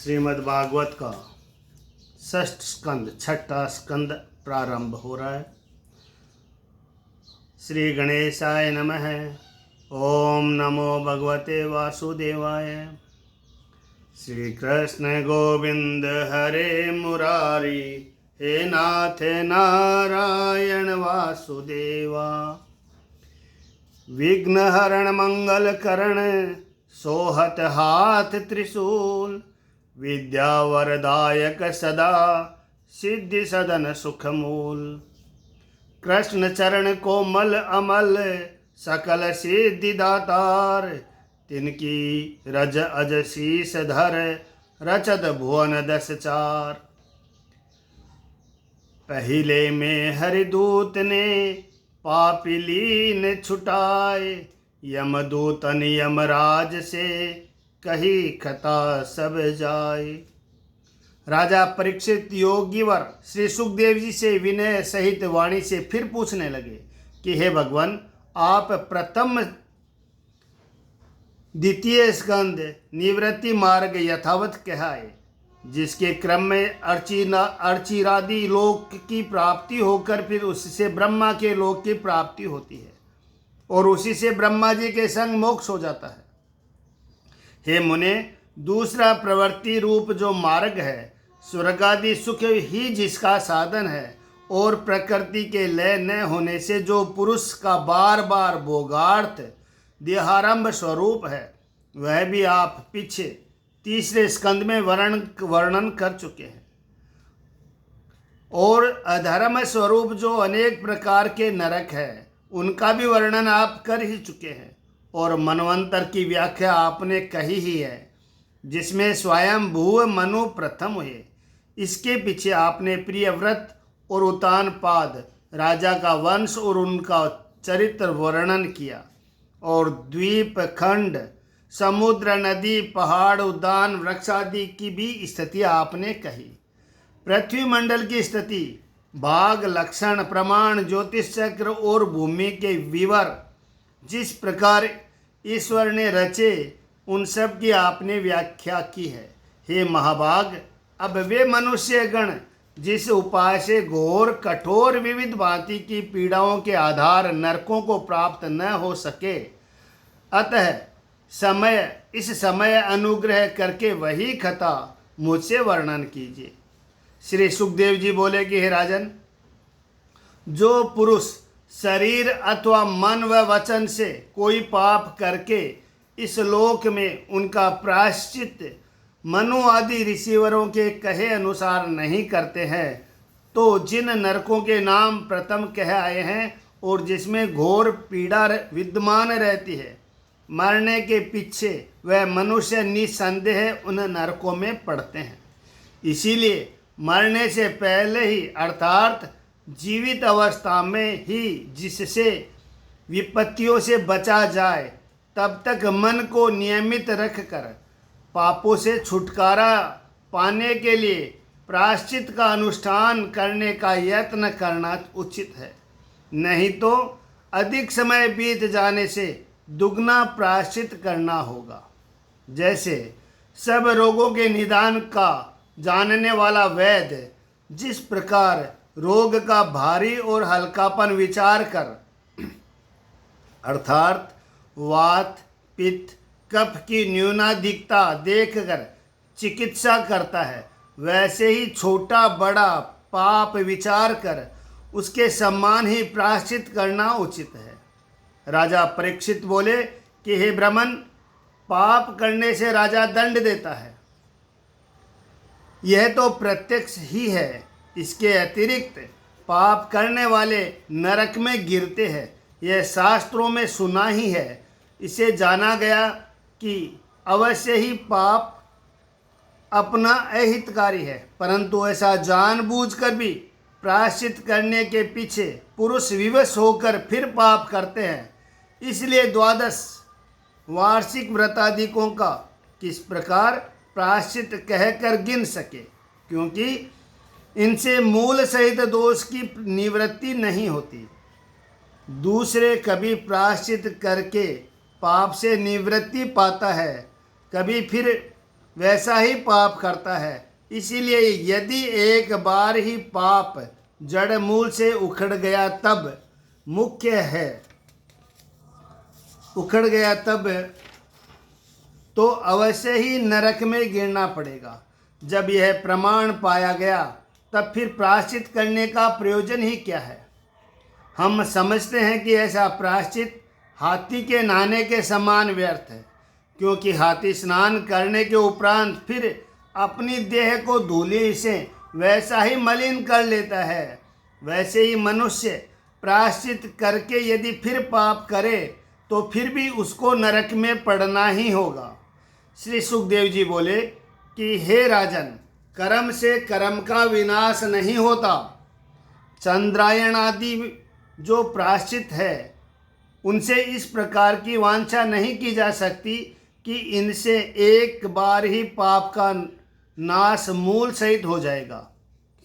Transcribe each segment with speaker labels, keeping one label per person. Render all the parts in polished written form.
Speaker 1: श्रीमद् भागवत का षष्ठ स्कंद छठा स्कंद प्रारंभ हो रहा है। श्री गणेशाय नमः। ओम नमो भगवते वासुदेवाय। श्री कृष्ण गोविंद हरे मुरारी, हे नाथ नारायण वासुदेवा। विघ्न हरण मंगल करण, सोहत हाथ त्रिशूल। विद्या वरदायक सदा, सिद्धि सदन सुख मूल। कृष्ण चरण कोमल अमल, सकल सिद्धि दातार। तिनकी रज अज शीस धर, रचत भुवन दस चार। पहिले में हरिदूत ने, पापी लीन छुटाए। यमदूतन यमराज से, कही कथा सब जाए। राजा परीक्षित योगीवर श्री सुखदेव जी से विनय सहित वाणी से फिर पूछने लगे कि हे भगवान, आप प्रथम द्वितीय स्कंद निवृत्ति मार्ग यथावत कहाए, जिसके क्रम में अर्चिरादि लोक की प्राप्ति होकर फिर उससे ब्रह्मा के लोक की प्राप्ति होती है और उसी से ब्रह्मा जी के संग मोक्ष हो जाता है। हे मुने, दूसरा प्रवृत्ति रूप जो मार्ग है, स्वर्गादि सुख ही जिसका साधन है और प्रकृति के लय न होने से जो पुरुष का बार बार भोगार्थ देहारंभ स्वरूप है, वह भी आप पीछे तीसरे स्कंद में वर्णन कर चुके हैं। और अधर्म स्वरूप जो अनेक प्रकार के नरक है, उनका भी वर्णन आप कर ही चुके हैं। और मनवंतर की व्याख्या आपने कही ही है, जिसमें स्वयं भू मनु प्रथम हुए। इसके पीछे आपने प्रियव्रत और उतानपाद राजा का वंश और उनका चरित्र वर्णन किया। और द्वीप खंड, समुद्र, नदी, पहाड़, उद्यान, वृक्ष आदि की भी स्थिति आपने कही। पृथ्वी मंडल की स्थिति, भाग, लक्षण, प्रमाण, ज्योतिष चक्र और भूमि के विवर जिस प्रकार ईश्वर ने रचे, उन सब की आपने व्याख्या की है। हे महाभाग, अब वे मनुष्य गण जिस उपाय से घोर कठोर विविध भांति की पीड़ाओं के आधार नरकों को प्राप्त न हो सके, अतः इस समय अनुग्रह करके वही कथा मुझसे वर्णन कीजिए। श्री सुखदेव जी बोले कि हे राजन, जो पुरुष शरीर अथवा मन व वचन से कोई पाप करके इस लोक में उनका प्रायश्चित मनु आदि ऋषिवरों के कहे अनुसार नहीं करते हैं, तो जिन नरकों के नाम प्रथम कह आए हैं और जिसमें घोर पीड़ा विद्यमान रहती है, मरने के पीछे वह मनुष्य निसंदेह उन नरकों में पड़ते हैं। इसीलिए मरने से पहले ही, अर्थात जीवित अवस्था में ही जिससे विपत्तियों से बचा जाए, तब तक मन को नियमित रखकर पापों से छुटकारा पाने के लिए प्रायश्चित का अनुष्ठान करने का यत्न करना उचित है। नहीं तो अधिक समय बीत जाने से दुगना प्रायश्चित करना होगा। जैसे सब रोगों के निदान का जानने वाला वैद्य जिस प्रकार रोग का भारी और हल्कापन विचार कर, अर्थात वात, पित्त, कफ की न्यूनाधिकता देखकर चिकित्सा करता है, वैसे ही छोटा बड़ा पाप विचार कर उसके समान ही प्रायश्चित करना उचित है। राजा परीक्षित बोले कि हे ब्राह्मण, पाप करने से राजा दंड देता है, यह तो प्रत्यक्ष ही है। इसके अतिरिक्त पाप करने वाले नरक में गिरते हैं, यह शास्त्रों में सुना ही है। इसे जाना गया कि अवश्य ही पाप अपना अहितकारी है, परंतु ऐसा जानबूझकर भी प्रायश्चित करने के पीछे पुरुष विवश होकर फिर पाप करते हैं। इसलिए 12 वार्षिक व्रतादिकों का किस प्रकार प्रायश्चित कहकर गिन सके, क्योंकि इनसे मूल सहित दोष की निवृत्ति नहीं होती। दूसरे कभी प्रायश्चित करके पाप से निवृत्ति पाता है, कभी फिर वैसा ही पाप करता है। इसीलिए यदि एक बार ही पाप जड़ मूल से उखड़ गया तब तो अवश्य ही नरक में गिरना पड़ेगा। जब यह प्रमाण पाया गया तब फिर प्रायश्चित करने का प्रयोजन ही क्या है। हम समझते हैं कि ऐसा प्रायश्चित हाथी के नहाने के समान व्यर्थ है, क्योंकि हाथी स्नान करने के उपरांत फिर अपनी देह को धूली से वैसा ही मलिन कर लेता है। वैसे ही मनुष्य प्रायश्चित करके यदि फिर पाप करे तो फिर भी उसको नरक में पड़ना ही होगा। श्री सुखदेव जी बोले कि हे राजन, कर्म से कर्म का विनाश नहीं होता। चंद्रायण आदि जो प्रायश्चित है उनसे इस प्रकार की वांछा नहीं की जा सकती कि इनसे एक बार ही पाप का नाश मूल सहित हो जाएगा,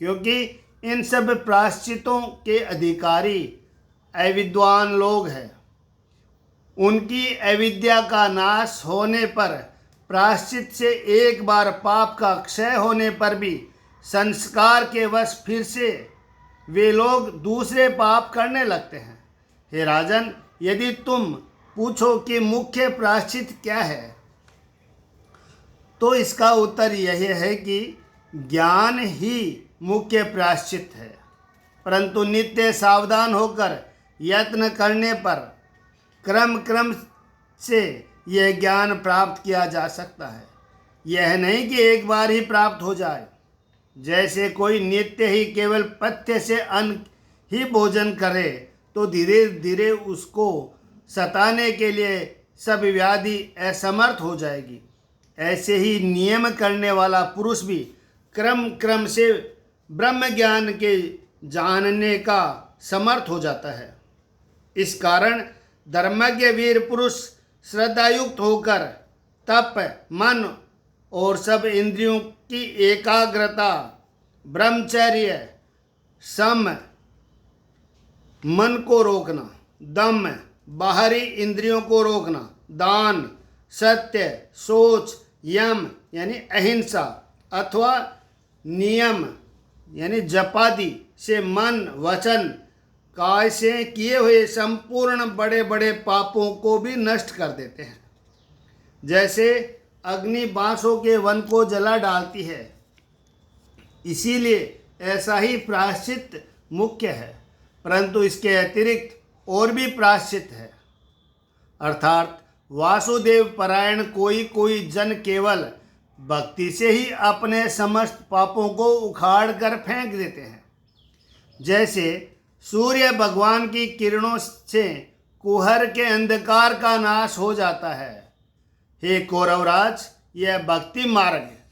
Speaker 1: क्योंकि इन सब प्रायश्चितों के अधिकारी अविद्वान लोग हैं। उनकी अविद्या का नाश होने पर, प्रायश्चित से एक बार पाप का क्षय होने पर भी संस्कार के वश फिर से वे लोग दूसरे पाप करने लगते हैं। हे राजन, यदि तुम पूछो कि मुख्य प्रायश्चित क्या है, तो इसका उत्तर यह है कि ज्ञान ही मुख्य प्रायश्चित है। परंतु नित्य सावधान होकर यत्न करने पर क्रम क्रम से यह ज्ञान प्राप्त किया जा सकता है। यह नहीं कि एक बार ही प्राप्त हो जाए। जैसे कोई नित्य ही केवल पथ्य से अन्न ही भोजन करे तो धीरे धीरे उसको सताने के लिए सब व्याधि असमर्थ हो जाएगी। ऐसे ही नियम करने वाला पुरुष भी क्रम क्रम से ब्रह्म ज्ञान के जानने का समर्थ हो जाता है। इस कारण धर्मज्ञ वीर पुरुष श्रद्धायुक्त होकर तप, मन और सब इंद्रियों की एकाग्रता, ब्रह्मचर्य, सम, मन को रोकना, दम, बाहरी इंद्रियों को रोकना, दान, सत्य, सोच, यम यानी अहिंसा अथवा नियम यानी जपादि से मन, वचन, काय से किए हुए संपूर्ण बड़े बड़े पापों को भी नष्ट कर देते हैं। जैसे अग्नि बांसों के वन को जला डालती है, इसीलिए ऐसा ही प्रायश्चित मुख्य है। परंतु इसके अतिरिक्त और भी प्रायश्चित है। अर्थात वासुदेव परायण कोई कोई जन केवल भक्ति से ही अपने समस्त पापों को उखाड़ कर फेंक देते हैं। जैसे सूर्य भगवान की किरणों से कुहर के अंधकार का नाश हो जाता है। हे कौरवराज, यह भक्ति मार्ग है,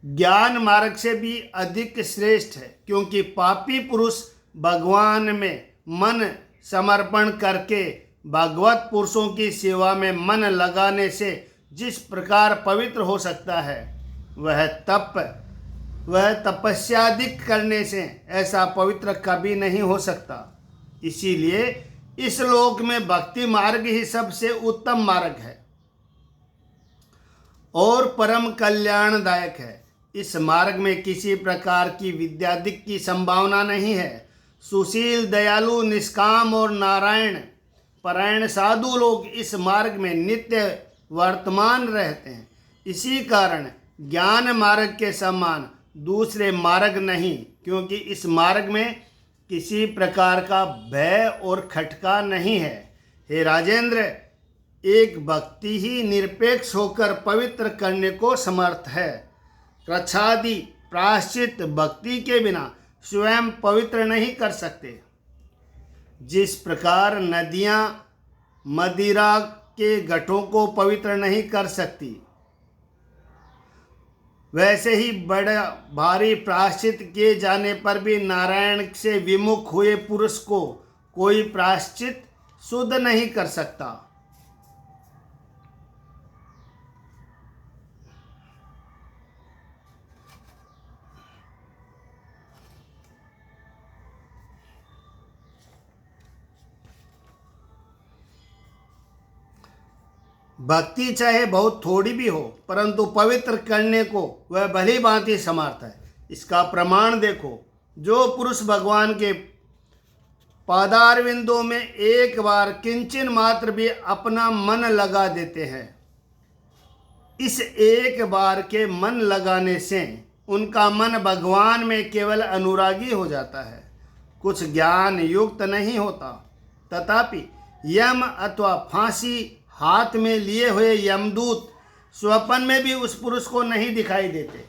Speaker 1: ज्ञान मार्ग से भी अधिक श्रेष्ठ है, क्योंकि पापी पुरुष भगवान में मन समर्पण करके भागवत पुरुषों की सेवा में मन लगाने से जिस प्रकार पवित्र हो सकता है, वह तपस्यादिक करने से ऐसा पवित्र कभी नहीं हो सकता। इसीलिए इस लोक में भक्ति मार्ग ही सबसे उत्तम मार्ग है और परम कल्याणदायक है। इस मार्ग में किसी प्रकार की विद्यादिक की संभावना नहीं है। सुशील, दयालु, निष्काम और नारायण परायण साधु लोग इस मार्ग में नित्य वर्तमान रहते हैं। इसी कारण ज्ञान मार्ग के समान दूसरे मार्ग नहीं, क्योंकि इस मार्ग में किसी प्रकार का भय और खटका नहीं है। हे राजेंद्र, एक भक्ति ही निरपेक्ष होकर पवित्र करने को समर्थ है। कृच्छादि प्रायश्चित भक्ति के बिना स्वयं पवित्र नहीं कर सकते। जिस प्रकार नदियाँ मदिरा के घटों को पवित्र नहीं कर सकती, वैसे ही बड़ा भारी प्रायश्चित किए जाने पर भी नारायण से विमुख हुए पुरुष को कोई प्रायश्चित शुद्ध नहीं कर सकता। भक्ति चाहे बहुत थोड़ी भी हो, परंतु पवित्र करने को वह भली भांति समर्थ है। इसका प्रमाण देखो, जो पुरुष भगवान के पादारविंदों में एक बार किंचन मात्र भी अपना मन लगा देते हैं, इस एक बार के मन लगाने से उनका मन भगवान में केवल अनुरागी हो जाता है, कुछ ज्ञान युक्त नहीं होता। तथापि यम अथवा फांसी हाथ में लिए हुए यमदूत स्वप्न में भी उस पुरुष को नहीं दिखाई देते,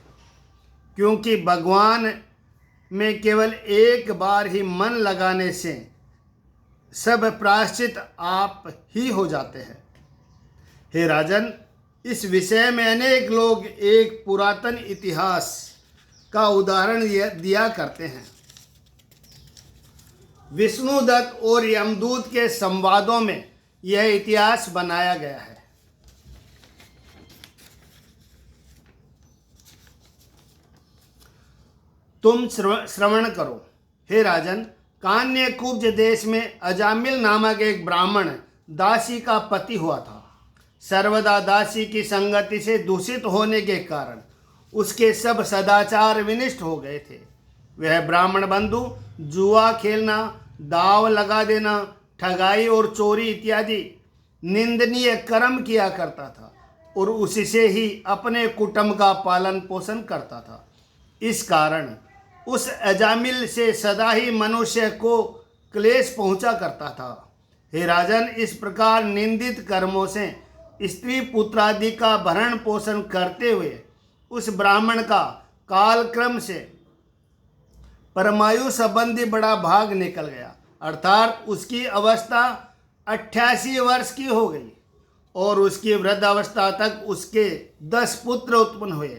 Speaker 1: क्योंकि भगवान में केवल एक बार ही मन लगाने से सब प्रायश्चित आप ही हो जाते हैं। हे राजन, इस विषय में अनेक लोग एक पुरातन इतिहास का उदाहरण दिया करते हैं। विष्णुदत्त और यमदूत के संवादों में यह इतिहास बनाया गया है। तुम श्रवण करो। हे राजन, कान्य कुब्ज देश में अजामिल नामक एक ब्राह्मण दासी का पति हुआ था। सर्वदा दासी की संगति से दूषित होने के कारण उसके सब सदाचार विनिष्ट हो गए थे। वह ब्राह्मण बंधु जुआ खेलना, दाव लगा देना, ठगाई और चोरी इत्यादि निंदनीय कर्म किया करता था और उसी से ही अपने कुटुंब का पालन पोषण करता था। इस कारण उस अजामिल से सदा ही मनुष्य को क्लेश पहुंचा करता था। हे राजन, इस प्रकार निंदित कर्मों से स्त्री पुत्रादि का भरण पोषण करते हुए उस ब्राह्मण का कालक्रम से परमायु संबंधी बड़ा भाग निकल गया, अर्थात उसकी अवस्था 88 वर्ष की हो गई और उसकी वृद्धावस्था तक उसके 10 पुत्र उत्पन्न हुए।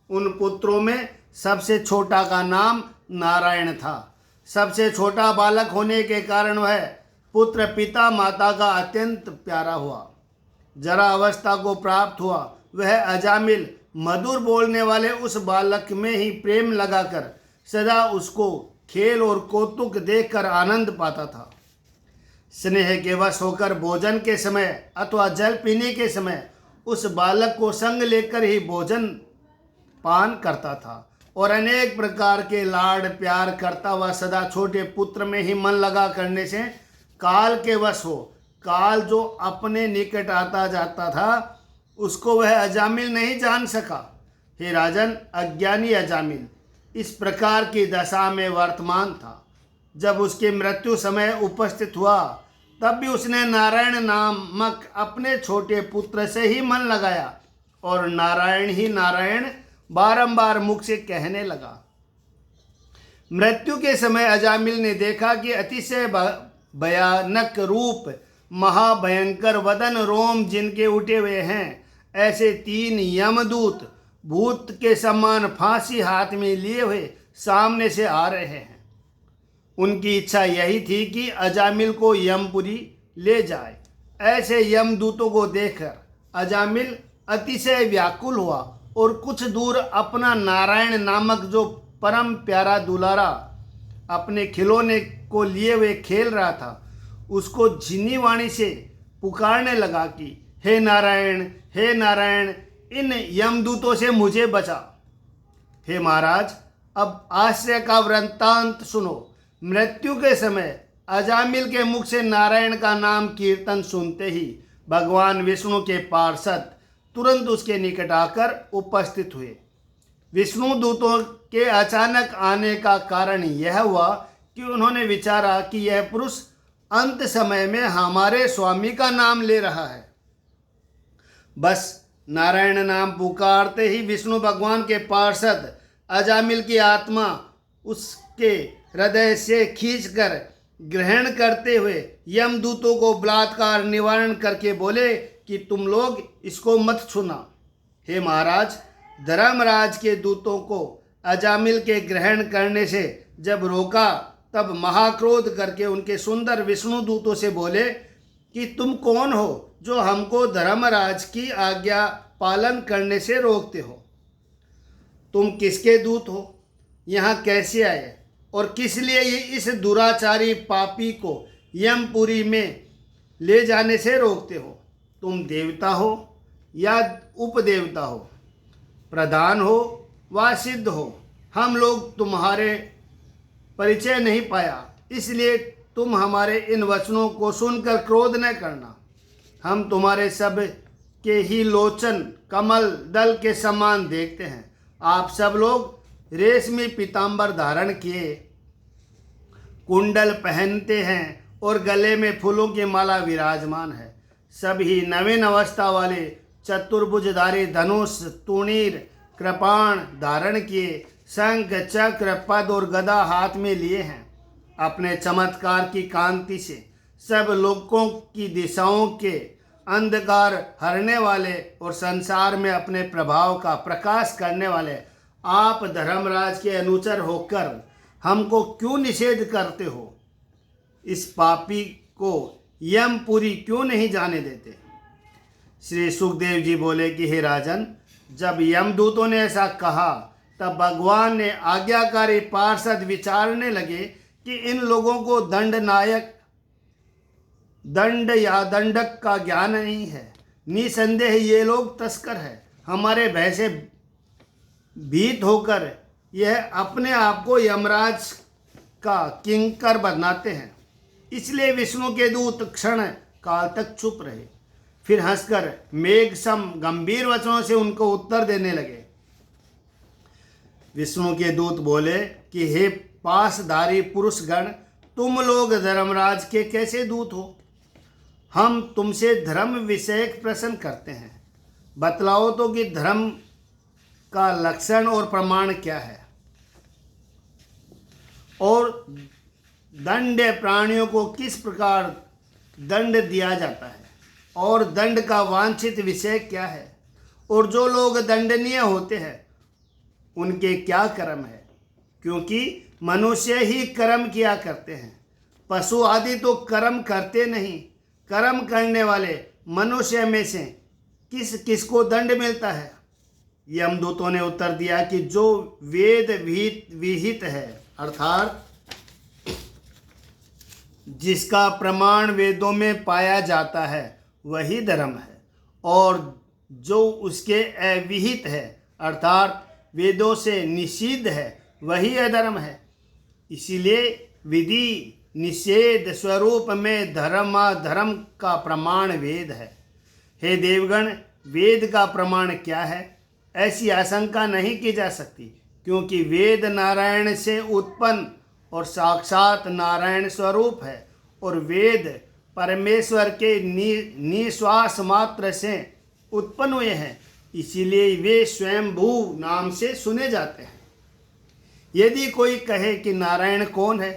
Speaker 1: उन पुत्रों में सबसे छोटा का नाम नारायण था। सबसे छोटा बालक होने के कारण वह पुत्र पिता माता का अत्यंत प्यारा हुआ। जरा अवस्था को प्राप्त हुआ, वह अजामिल मधुर बोलने वाले उस बालक में ही प्रेम लगाकर सदा उसको खेल और कौतुक देखकर आनंद पाता था। स्नेह के वश होकर भोजन के समय अथवा जल पीने के समय उस बालक को संग लेकर ही भोजन पान करता था और अनेक प्रकार के लाड प्यार करता हुआ सदा छोटे पुत्र में ही मन लगा करने से काल के वश हो, काल जो अपने निकट आता जाता था उसको वह अजामिल नहीं जान सका। हे राजन, अज्ञानी अजामिल इस प्रकार की दशा में वर्तमान था। जब उसके मृत्यु समय उपस्थित हुआ तब भी उसने नारायण नामक अपने छोटे पुत्र से ही मन लगाया और नारायण ही नारायण बारंबार मुख से कहने लगा। मृत्यु के समय अजामिल ने देखा कि अतिशय भयानक रूप, महाभयंकर वदन, रोम जिनके उठे हुए हैं, ऐसे 3 यमदूत भूत के समान फांसी हाथ में लिए हुए सामने से आ रहे हैं। उनकी इच्छा यही थी कि अजामिल को यमपुरी ले जाए। ऐसे यमदूतों को देखकर अजामिल अतिशय व्याकुल हुआ और कुछ दूर अपना नारायण नामक जो परम प्यारा दुलारा अपने खिलौने को लिए हुए खेल रहा था, उसको झिनी वाणी से पुकारने लगा कि हे नारायण, हे नारायण, इन यमदूतों से मुझे बचा। हे महाराज, अब आश्चर्य का वृत्तांत सुनो। मृत्यु के समय अजामिल के मुख से नारायण का नाम कीर्तन सुनते ही भगवान विष्णु के पार्षद तुरंत उसके निकट आकर उपस्थित हुए। विष्णु दूतों के अचानक आने का कारण यह हुआ कि उन्होंने विचारा कि यह पुरुष अंत समय में हमारे स्वामी का नाम ले रहा है। बस नारायण नाम पुकारते ही विष्णु भगवान के पार्षद अजामिल की आत्मा उसके हृदय से खींचकर ग्रहण करते हुए यमदूतों को बलात्कार निवारण करके बोले कि तुम लोग इसको मत छूना। हे महाराज, धर्मराज के दूतों को अजामिल के ग्रहण करने से जब रोका तब महाक्रोध करके उनके सुंदर विष्णु दूतों से बोले कि तुम कौन हो जो हमको धर्मराज की आज्ञा पालन करने से रोकते हो? तुम किसके दूत हो? यहाँ कैसे आए और किस लिए ये इस दुराचारी पापी को यमपुरी में ले जाने से रोकते हो? तुम देवता हो या उपदेवता हो, प्रधान हो व सिद्ध हो, हम लोग तुम्हारे परिचय नहीं पाया, इसलिए तुम हमारे इन वचनों को सुनकर क्रोध न करना। हम तुम्हारे सब के ही लोचन कमल दल के समान देखते हैं। आप सब लोग रेशमी पीतांबर धारण किए, कुंडल पहनते हैं और गले में फूलों की माला विराजमान है। सभी नवीन अवस्था वाले चतुर्भुजधारी धनुष, तूणीर, कृपाण धारण किए, शंख, चक्र, पद और गदा हाथ में लिए हैं। अपने चमत्कार की कांति से सब लोगों की दिशाओं के अंधकार हरने वाले और संसार में अपने प्रभाव का प्रकाश करने वाले आप धर्मराज के अनुचर होकर हमको क्यों निषेध करते हो? इस पापी को यमपुरी क्यों नहीं जाने देते? श्री सुखदेव जी बोले कि हे राजन, जब यमदूतों ने ऐसा कहा तब भगवान ने आज्ञाकारी पार्षद विचारने लगे कि इन लोगों को दंड या दंडक का ज्ञान नहीं है। निसंदेह ये लोग तस्कर है। हमारे भय से भीत होकर यह अपने आप को यमराज का किंकर बनाते हैं। इसलिए विष्णु के दूत क्षण काल तक चुप रहे, फिर हंसकर मेघ सम गंभीर वचनों से उनको उत्तर देने लगे। विष्णु के दूत बोले कि हे पासधारी पुरुष गण, तुम लोग धर्मराज के कैसे दूत हो? हम तुमसे धर्म विषयक प्रश्न करते हैं। बतलाओ तो कि धर्म का लक्षण और प्रमाण क्या है, और दंड प्राणियों को किस प्रकार दंड दिया जाता है, और दंड का वांछित विषय क्या है, और जो लोग दंडनीय होते हैं उनके क्या कर्म है, क्योंकि मनुष्य ही कर्म किया करते हैं, पशु आदि तो कर्म करते नहीं। कर्म करने वाले मनुष्य में से किस किसको दंड मिलता है? यमदूतों ने उत्तर दिया कि जो वेद विहित है, अर्थात जिसका प्रमाण वेदों में पाया जाता है वही धर्म है, और जो उसके अविहित है अर्थात वेदों से निषिद्ध है वही अधर्म है। इसीलिए विधि निषेध स्वरूप में धर्म का प्रमाण वेद है। हे देवगण, वेद का प्रमाण क्या है? ऐसी आशंका नहीं की जा सकती, क्योंकि वेद नारायण से उत्पन्न और साक्षात नारायण स्वरूप है, और वेद परमेश्वर के निश्वास मात्र से उत्पन्न हुए हैं, इसीलिए वे स्वयंभू नाम से सुने जाते हैं। यदि कोई कहे कि नारायण कौन है,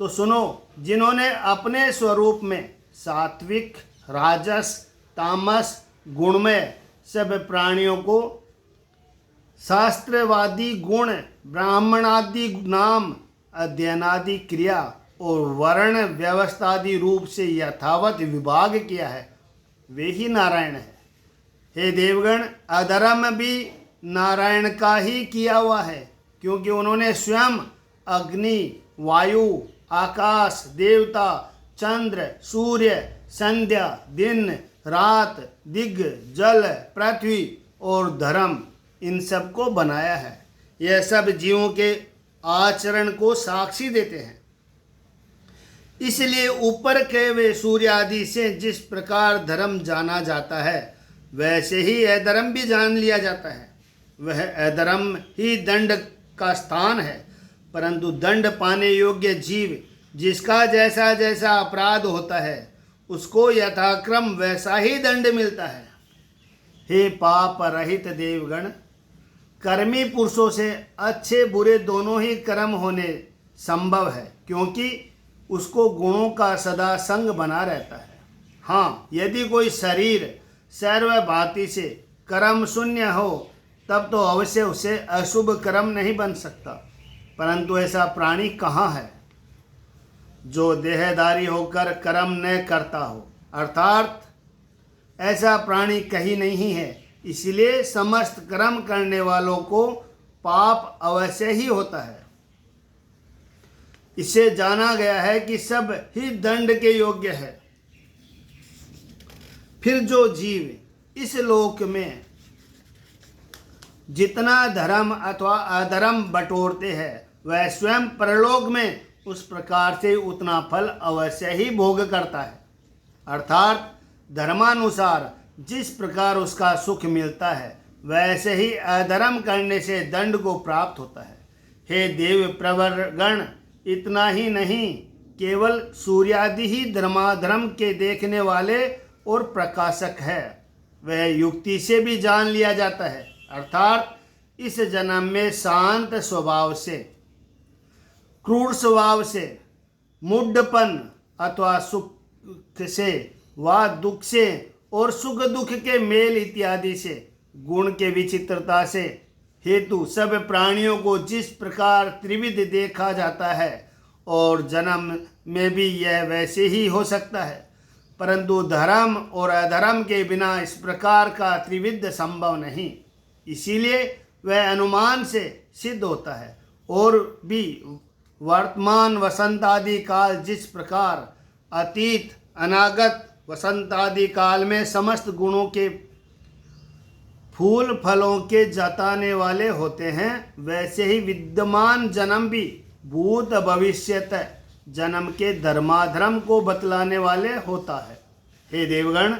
Speaker 1: तो सुनो, जिन्होंने अपने स्वरूप में सात्विक, राजस, तामस, गुणमय सब प्राणियों को शास्त्रवादी गुण, ब्राह्मणादि नाम, अध्ययनादि क्रिया और वर्ण व्यवस्थादि रूप से यथावत विभाग किया है, वे ही नारायण है। हे देवगण, अधर्म भी नारायण का ही किया हुआ है, क्योंकि उन्होंने स्वयं अग्नि, वायु, आकाश, देवता, चंद्र, सूर्य, संध्या, दिन, रात, दिग्ग, जल, पृथ्वी और धर्म, इन सब को बनाया है। यह सब जीवों के आचरण को साक्षी देते हैं। इसलिए ऊपर कहे हुए सूर्य आदि से जिस प्रकार धर्म जाना जाता है, वैसे ही अधर्म भी जान लिया जाता है। वह अधर्म ही दंड का स्थान है, परंतु दंड पाने योग्य जीव जिसका जैसा जैसा अपराध होता है उसको यथाक्रम वैसा ही दंड मिलता है। हे पाप रहित देवगण, कर्मी पुरुषों से अच्छे बुरे दोनों ही कर्म होने संभव है, क्योंकि उसको गुणों का सदा संग बना रहता है। हाँ, यदि कोई शरीर सर्वभांति से कर्म शून्य हो तब तो अवश्य उसे अशुभ कर्म नहीं बन सकता, परंतु ऐसा प्राणी कहाँ है जो देहधारी होकर कर्म न करता हो, अर्थात ऐसा प्राणी कहीं नहीं है। इसलिए समस्त कर्म करने वालों को पाप अवश्य ही होता है। इससे जाना गया है कि सब ही दंड के योग्य है। फिर जो जीव इस लोक में जितना धर्म अथवा अधर्म बटोरते हैं वह स्वयं परलोक में उस प्रकार से उतना फल अवश्य ही भोग करता है। अर्थात धर्मानुसार जिस प्रकार उसका सुख मिलता है वैसे ही अधर्म करने से दंड को प्राप्त होता है। हे देव प्रवरगण, इतना ही नहीं, केवल सूर्यादि ही धर्माधर्म के देखने वाले और प्रकाशक है। वह युक्ति से भी जान लिया जाता है, अर्थात इस जन्म में शांत स्वभाव से, क्रूर स्वभाव से, मूढ़पन अथवा सुख से व दुख से और सुख दुख के मेल इत्यादि से, गुण के विचित्रता से हेतु सब प्राणियों को जिस प्रकार त्रिविध देखा जाता है और जन्म में भी यह वैसे ही हो सकता है, परंतु धर्म और अधर्म के बिना इस प्रकार का त्रिविध संभव नहीं। इसीलिए वह अनुमान से सिद्ध होता है। और भी वर्तमान वसंत आदि काल जिस प्रकार अतीत अनागत वसंत आदि काल में समस्त गुणों के फूल फलों के जताने वाले होते हैं, वैसे ही विद्यमान जन्म भी भूत भविष्यत जन्म के धर्माधर्म को बतलाने वाले होता है। हे देवगण,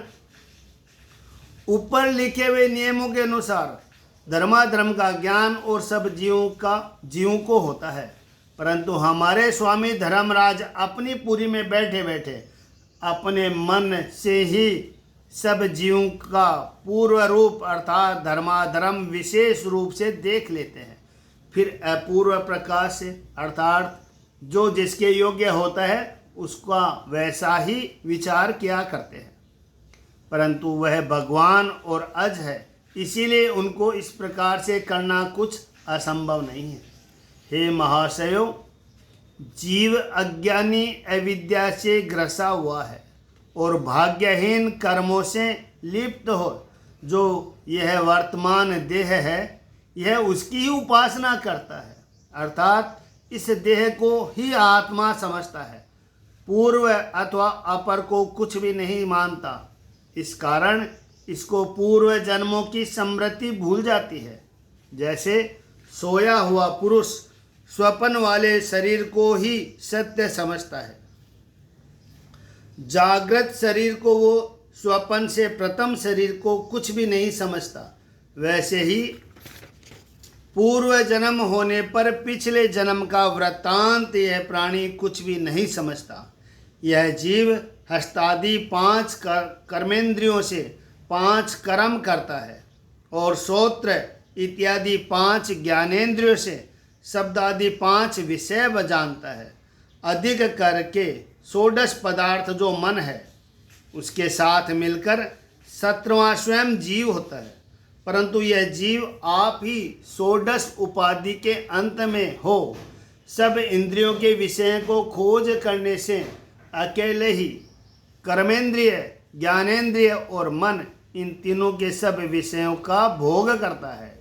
Speaker 1: ऊपर लिखे हुए नियमों के अनुसार धर्माधर्म का ज्ञान और सब जीवों को होता है, परंतु हमारे स्वामी धर्मराज अपनी पुरी में बैठे बैठे अपने मन से ही सब जीवों का पूर्व रूप अर्थात धर्माधर्म विशेष रूप से देख लेते हैं। फिर अपूर्व प्रकाश से अर्थात जो जिसके योग्य होता है उसका वैसा ही विचार किया करते हैं, परंतु वह भगवान और अज है, इसीलिए उनको इस प्रकार से करना कुछ असंभव नहीं है। हे महाशयों, जीव अज्ञानी अविद्या से ग्रसा हुआ है और भाग्यहीन कर्मों से लिप्त हो। जो यह वर्तमान देह है यह उसकी ही उपासना करता है, अर्थात इस देह को ही आत्मा समझता है, पूर्व अथवा अपर को कुछ भी नहीं मानता। इस कारण इसको पूर्व जन्मों की स्मृति भूल जाती है। जैसे सोया हुआ पुरुष स्वप्न वाले शरीर को ही सत्य समझता है, जागृत शरीर को वो स्वप्न से प्रथम शरीर को कुछ भी नहीं समझता, वैसे ही पूर्व जन्म होने पर पिछले जन्म का वृत्तांत यह प्राणी कुछ भी नहीं समझता। यह जीव हस्तादि 5 कर्मेंद्रियों से 5 कर्म करता है और श्रोत्र इत्यादि 5 ज्ञानेंद्रियों से शब्द आदि 5 विषय जानता है। अधिक करके 16 पदार्थ जो मन है उसके साथ मिलकर 17वां स्वयं जीव होता है, परंतु यह जीव आप ही 16 उपाधि के अंत में हो। सब इंद्रियों के विषय को खोज करने से अकेले ही कर्मेंद्रिय, ज्ञानेंद्रिय और मन इन तीनों के सब विषयों का भोग करता है।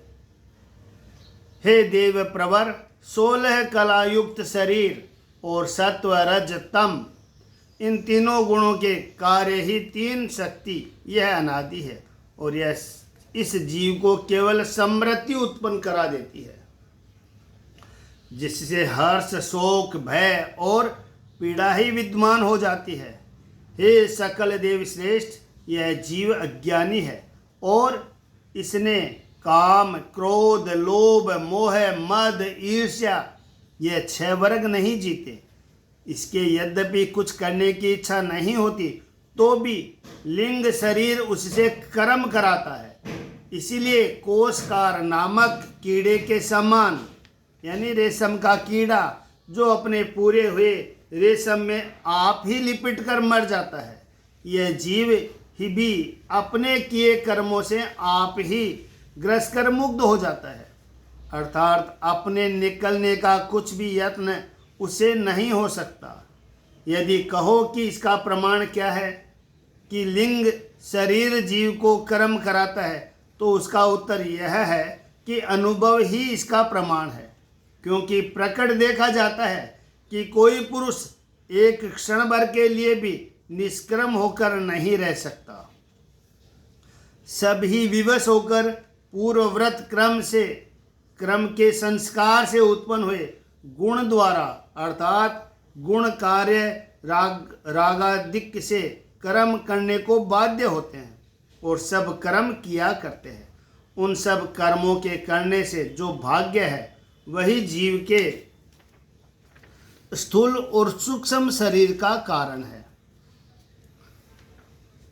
Speaker 1: हे देव प्रवर, 16 कलायुक्त शरीर और सत्व रज तम इन तीनों गुणों के कार्य ही 3 शक्ति यह अनादि है और यह इस जीव को केवल समृद्धि उत्पन्न करा देती है, जिससे हर्ष, शोक, भय और पीड़ा ही विद्यमान हो जाती है। हे सकल देव श्रेष्ठ, यह जीव अज्ञानी है और इसने काम, क्रोध, लोभ, मोह, मद, ईर्ष्या ये 6 वर्ग नहीं जीते। इसके यद्यपि कुछ करने की इच्छा नहीं होती तो भी लिंग शरीर उससे कर्म कराता है। इसीलिए कोषकार नामक कीड़े के समान, यानी रेशम का कीड़ा जो अपने पूरे हुए रेशम में आप ही लिपट कर मर जाता है, यह जीव ही भी अपने किए कर्मों से आप ही ग्रस कर मुक्त हो जाता है, अर्थात अपने निकलने का कुछ भी यत्न उसे नहीं हो सकता। यदि कहो कि इसका प्रमाण क्या है कि लिंग शरीर जीव को कर्म कराता है, तो उसका उत्तर यह है कि अनुभव ही इसका प्रमाण है, क्योंकि प्रकट देखा जाता है कि कोई पुरुष एक क्षण भर के लिए भी निष्क्रम होकर नहीं रह सकता। सभी विवश होकर पूर्वव्रत क्रम के संस्कार से उत्पन्न हुए गुण द्वारा अर्थात गुण कार्य रागादिक से कर्म करने को बाध्य होते हैं और सब कर्म किया करते हैं। उन सब कर्मों के करने से जो भाग्य है वही जीव के स्थूल और सूक्ष्म शरीर का कारण है।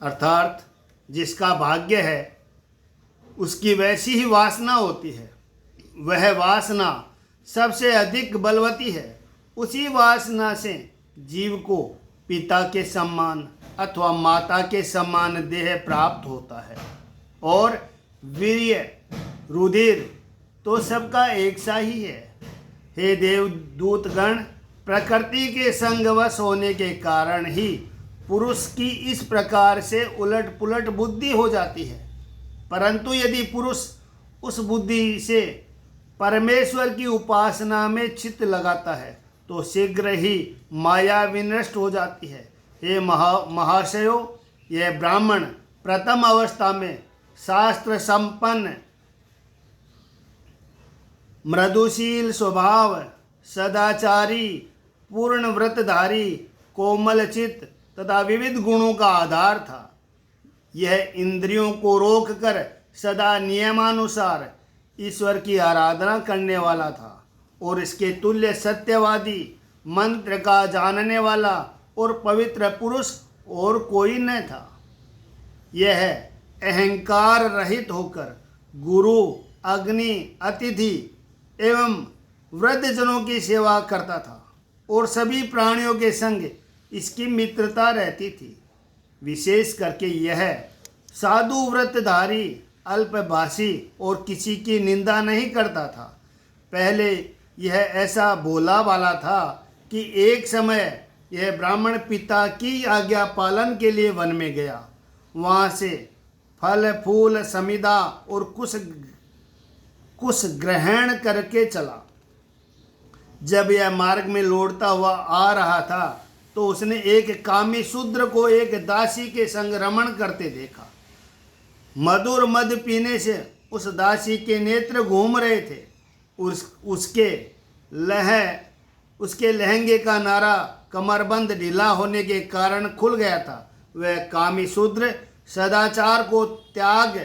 Speaker 1: अर्थात जिसका भाग्य है उसकी वैसी ही वासना होती है। वह वासना सबसे अधिक बलवती है। उसी वासना से जीव को पिता के समान अथवा माता के समान देह प्राप्त होता है और वीर्य रुधिर तो सबका एक सा ही है। हे देवदूतगण, प्रकृति के संगवश होने के कारण ही पुरुष की इस प्रकार से उलट पुलट बुद्धि हो जाती है। परंतु यदि पुरुष उस बुद्धि से परमेश्वर की उपासना में चित्त लगाता है तो शीघ्र ही माया विनष्ट हो जाती है। हे महाशयो, यह ब्राह्मण प्रथम अवस्था में शास्त्र संपन्न, मृदुशील स्वभाव, सदाचारी, पूर्ण व्रतधारी, कोमल चित्त तथा विविध गुणों का आधार था। यह इंद्रियों को रोककर सदा नियमानुसार ईश्वर की आराधना करने वाला था और इसके तुल्य सत्यवादी, मंत्र का जानने वाला और पवित्र पुरुष और कोई न था। यह अहंकार रहित होकर गुरु, अग्नि, अतिथि एवं वृद्धजनों की सेवा करता था और सभी प्राणियों के संग इसकी मित्रता रहती थी। विशेष करके यह साधु व्रतधारी, अल्पभाषी और किसी की निंदा नहीं करता था। पहले यह ऐसा भोला वाला था कि एक समय यह ब्राह्मण पिता की आज्ञा पालन के लिए वन में गया। वहाँ से फल फूल समिधा और कुछ ग्रहण करके चला। जब यह मार्ग में लौटता हुआ आ रहा था तो उसने एक कामी शूद्र को एक दासी के संग रमण करते देखा। मधुर मद पीने से उस दासी के नेत्र घूम रहे थे। उसके लहंगे का नारा कमरबंद ढीला होने के कारण खुल गया था। वह कामी शूद्र सदाचार को त्याग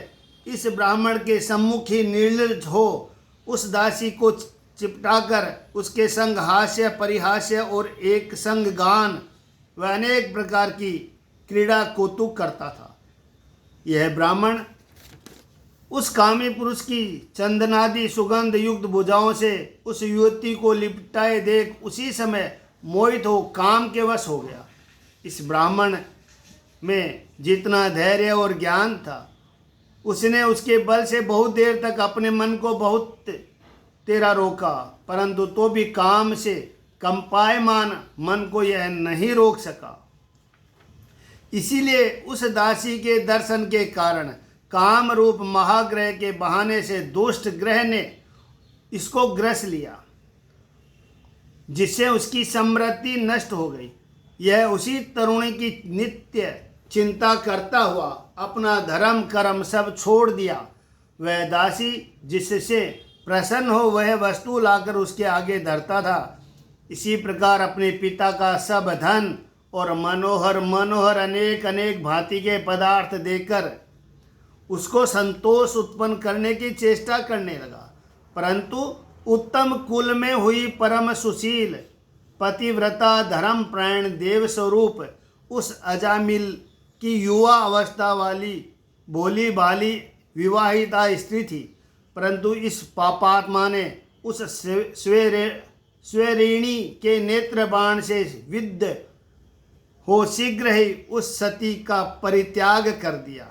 Speaker 1: इस ब्राह्मण के सम्मुख ही निर्लज हो उस दासी को चिपटाकर उसके संग हास्य परिहास्य और एक संग गान व अनेक प्रकार की क्रीड़ा कौतुक करता था। यह ब्राह्मण उस कामी पुरुष की चंदनादि सुगंध युक्त भुजाओं से उस युवती को लिपटाए देख उसी समय मोहित हो काम के वश हो गया। इस ब्राह्मण में जितना धैर्य और ज्ञान था उसने उसके बल से बहुत देर तक अपने मन को बहुत तेरा रोका, परंतु तो भी काम से कंपायमान मन को यह नहीं रोक सका। इसीलिए उस दासी के दर्शन के कारण काम रूप महाग्रह के बहाने से दुष्ट ग्रह ने इसको ग्रस लिया, जिससे उसकी समृद्धि नष्ट हो गई। यह उसी तरुणी की नित्य चिंता करता हुआ अपना धर्म कर्म सब छोड़ दिया। वह दासी जिससे प्रसन्न हो वह वस्तु लाकर उसके आगे धरता था। इसी प्रकार अपने पिता का सब धन और मनोहर अनेक अनेक भांति के पदार्थ देकर उसको संतोष उत्पन्न करने की चेष्टा करने लगा। परंतु उत्तम कुल में हुई परम सुशील पतिव्रता धर्मप्राण देव स्वरूप उस अजामिल की युवा अवस्था वाली भोली भाली विवाहिता स्त्री थी। परंतु इस पापात्मा ने उस स्वरेणी के नेत्र बाण से विद्ध हो शीघ्र ही उस सती का परित्याग कर दिया।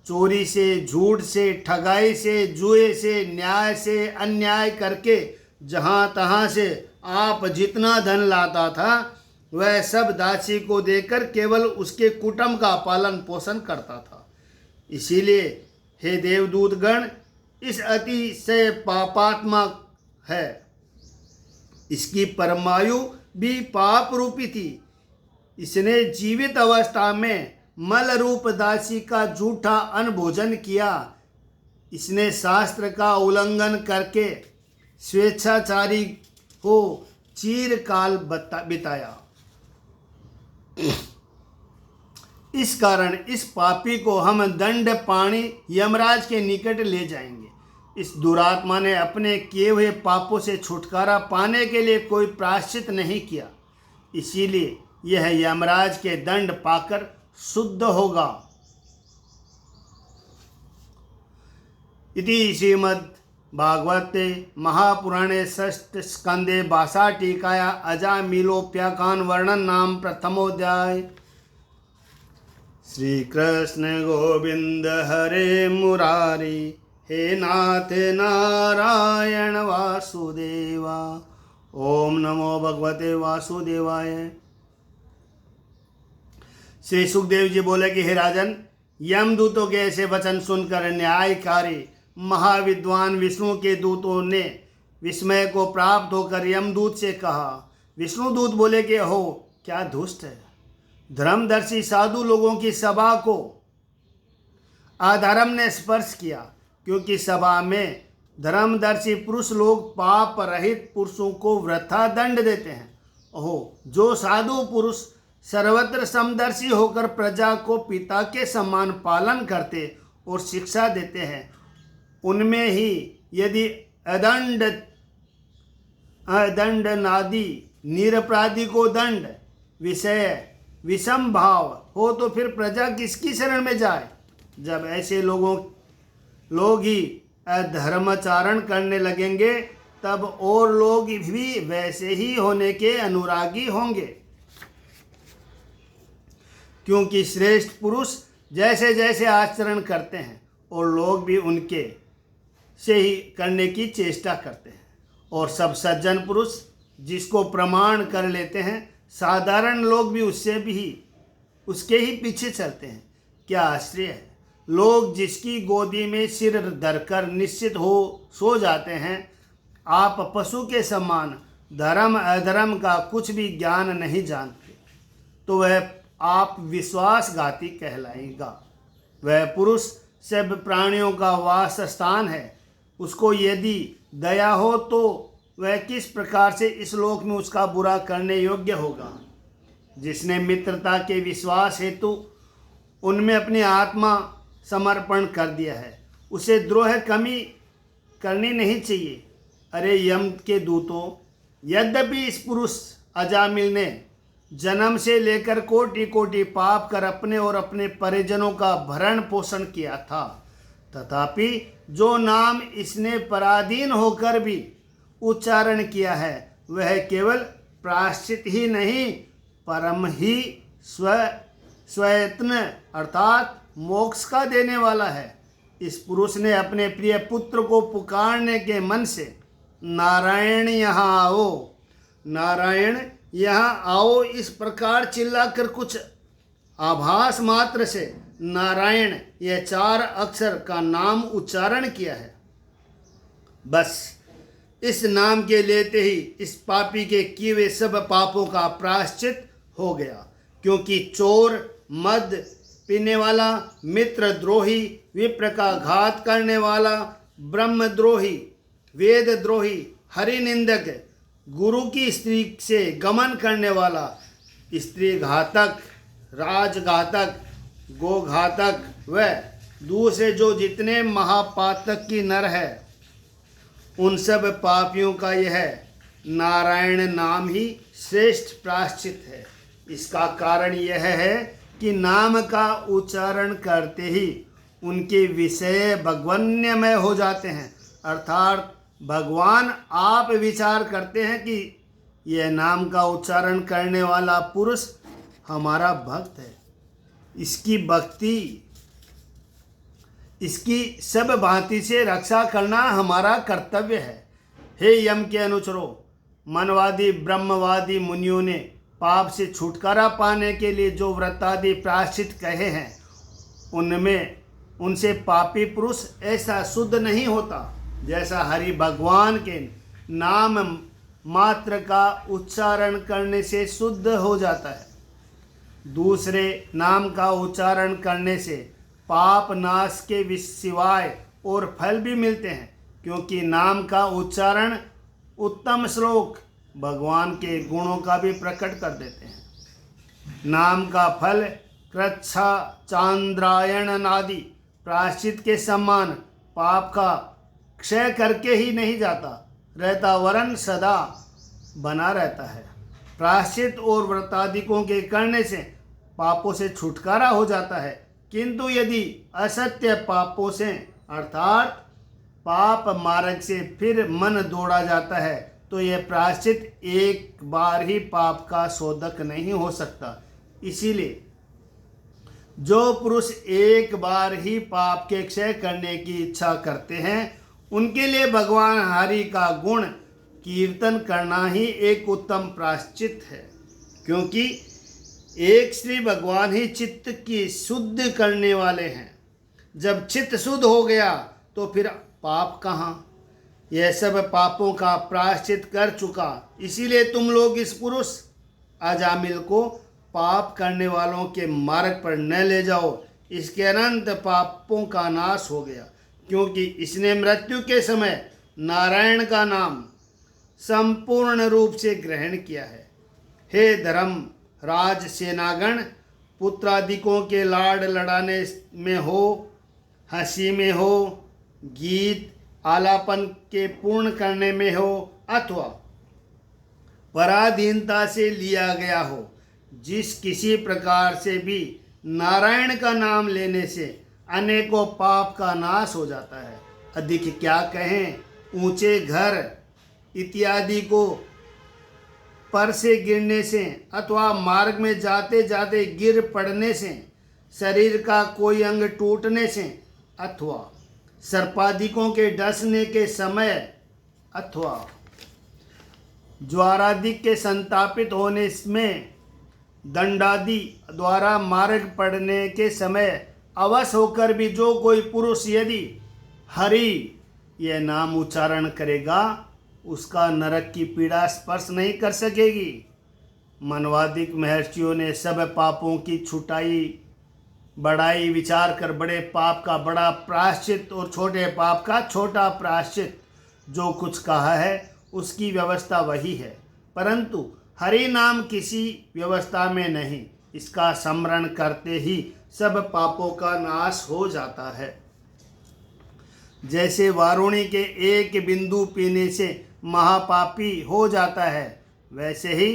Speaker 1: चोरी से, झूठ से, ठगाई से, जुए से, न्याय से अन्याय करके जहाँ तहाँ से आप जितना धन लाता था वह सब दासी को देकर केवल उसके कुटुंब का पालन पोषण करता था। इसीलिए हे देवदूतगण, इस अतिशय पापात्मा है। इसकी परमायु भी पाप रूपी थी। इसने जीवित अवस्था में मल रूप दासी का झूठा अन्न भोजन किया। इसने शास्त्र का उल्लंघन करके स्वेच्छाचारी हो चिरकाल बिताया। इस कारण इस पापी को हम दंड पाणी यमराज के निकट ले जाएंगे। इस दुरात्मा ने अपने किए हुए पापों से छुटकारा पाने के लिए कोई प्रायश्चित नहीं किया, इसीलिए यह यमराज के दंड पाकर शुद्ध होगा। इति श्रीमद् भागवते महापुराणे षष्ठ स्कंदे भाषा टीकाया अजामिलोप्याखान वर्णन नाम प्रथमोध्याय। श्री कृष्ण गोविंद हरे मुरारी, हे नाथ नारायण वासुदेवा। ओम नमो भगवते वासुदेवाय। श्री सुखदेव जी बोले कि हे राजन, यमदूतों के ऐसे वचन सुनकर न्यायकारी महाविद्वान विष्णु के दूतों ने विस्मय को प्राप्त होकर यमदूत से कहा। विष्णुदूत बोले कि हो, क्या दुष्ट है, धर्मदर्शी साधु लोगों की सभा को अधर्म ने स्पर्श किया, क्योंकि सभा में धर्मदर्शी पुरुष लोग पाप रहित पुरुषों को वृथा दंड देते हैं। ओहो, जो साधु पुरुष सर्वत्र समदर्शी होकर प्रजा को पिता के समान पालन करते और शिक्षा देते हैं, उनमें ही यदि अदंड नादि निरपराधी को दंड विषय विषम भाव हो तो फिर प्रजा किसकी शरण में जाए। जब ऐसे लोग ही अधर्माचरण करने लगेंगे, तब और लोग भी वैसे ही होने के अनुरागी होंगे, क्योंकि श्रेष्ठ पुरुष जैसे जैसे आचरण करते हैं और लोग भी उनके से ही करने की चेष्टा करते हैं, और सब सज्जन पुरुष जिसको प्रमाण कर लेते हैं, साधारण लोग भी उसके ही पीछे चलते हैं। क्या आश्चर्य है, लोग जिसकी गोदी में सिर धरकर निश्चित हो सो जाते हैं। आप पशु के समान धर्म अधर्म का कुछ भी ज्ञान नहीं जानते, तो वह आप विश्वासघाती कहलाएगा। वह पुरुष सब प्राणियों का वास स्थान है, उसको यदि दया हो तो वह किस प्रकार से इस लोक में उसका बुरा करने योग्य होगा। जिसने मित्रता के विश्वास हेतु उनमें अपनी आत्मा समर्पण कर दिया है, उसे द्रोह कमी करनी नहीं चाहिए। अरे यम के दूतों, यद्यपि इस पुरुष अजामिल ने जन्म से लेकर कोटि कोटि पाप कर अपने और अपने परिजनों का भरण पोषण किया था, तथापि जो नाम इसने पराधीन होकर भी उच्चारण किया है, वह केवल प्रायश्चित ही नहीं, परम ही स्वयत्न अर्थात मोक्ष का देने वाला है। इस पुरुष ने अपने प्रिय पुत्र को पुकारने के मन से नारायण यहाँ आओ, नारायण यहाँ आओ इस प्रकार चिल्लाकर कुछ आभास मात्र से नारायण यह 4 अक्षर का नाम उच्चारण किया है। बस इस नाम के लेते ही इस पापी के किए हुए सब पापों का प्रायश्चित हो गया, क्योंकि चोर, मद पीने वाला, मित्रद्रोही, विप्र का घात करने वाला, ब्रह्मद्रोही, वेदद्रोही, हरिनिंदक, गुरु की स्त्री से गमन करने वाला, स्त्री घातक, राजघातक, गोघातक व दूसरे जो जितने महापातक की नर है, उन सब पापियों का यह नारायण नाम ही श्रेष्ठ प्रायश्चित है। इसका कारण यह है कि नाम का उच्चारण करते ही उनके विषय भगवन्यमय हो जाते हैं, अर्थात भगवान आप विचार करते हैं कि यह नाम का उच्चारण करने वाला पुरुष हमारा भक्त है, इसकी भक्ति, इसकी सब भांति से रक्षा करना हमारा कर्तव्य है। हे यम के अनुचरों, मनवादी ब्रह्मवादी मुनियों ने पाप से छुटकारा पाने के लिए जो व्रतादि प्रायश्चित कहे हैं, उनमें उनसे पापी पुरुष ऐसा शुद्ध नहीं होता जैसा हरि भगवान के नाम मात्र का उच्चारण करने से शुद्ध हो जाता है। दूसरे नाम का उच्चारण करने से पाप नाश के सिवाय और फल भी मिलते हैं, क्योंकि नाम का उच्चारण उत्तम श्लोक भगवान के गुणों का भी प्रकट कर देते हैं। नाम का फल कृच्छा चांद्रायण आदि प्रायश्चित के समान पाप का क्षय करके ही नहीं जाता रहता, वरन सदा बना रहता है। प्रायश्चित और व्रतादिकों के करने से पापों से छुटकारा हो जाता है, किंतु यदि असत्य पापों से अर्थात पाप मार्ग से फिर मन दौड़ा जाता है तो यह प्रायश्चित एक बार ही पाप का शोधक नहीं हो सकता। इसीलिए जो पुरुष एक बार ही पाप के क्षय करने की इच्छा करते हैं उनके लिए भगवान हरि का गुण कीर्तन करना ही एक उत्तम प्रायश्चित है, क्योंकि एक श्री भगवान ही चित्त की शुद्ध करने वाले हैं। जब चित्त शुद्ध हो गया तो फिर पाप कहाँ। यह सब पापों का प्रायश्चित कर चुका, इसीलिए तुम लोग इस पुरुष अजामिल को पाप करने वालों के मार्ग पर न ले जाओ। इसके अनंत पापों का नाश हो गया, क्योंकि इसने मृत्यु के समय नारायण का नाम संपूर्ण रूप से ग्रहण किया है। हे धर्म राज सेनागण, पुत्रादिकों के लाड लड़ाने में हो, हंसी में हो, गीत आलापन के पूर्ण करने में हो, अथवा पराधीनता से लिया गया हो, जिस किसी प्रकार से भी नारायण का नाम लेने से अनेकों पाप का नाश हो जाता है। अधिक क्या कहें, ऊंचे घर इत्यादि को पर से गिरने से अथवा मार्ग में जाते जाते गिर पड़ने से, शरीर का कोई अंग टूटने से, अथवा सर्पादिकों के डसने के समय, अथवा ज्वारादिक के संतापित होने में, दंडादि द्वारा मार्ग पड़ने के समय अवश्य होकर भी जो कोई पुरुष यदि हरि यह नाम उच्चारण करेगा उसका नरक की पीड़ा स्पर्श नहीं कर सकेगी। मनवादिक महर्षियों ने सब पापों की छुटाई बढ़ाई विचार कर बड़े पाप का बड़ा प्रायश्चित और छोटे पाप का छोटा प्रायश्चित जो कुछ कहा है उसकी व्यवस्था वही है, परंतु हरि नाम किसी व्यवस्था में नहीं। इसका स्मरण करते ही सब पापों का नाश हो जाता है। जैसे वारुणी के एक बिंदु पीने से महापापी हो जाता है, वैसे ही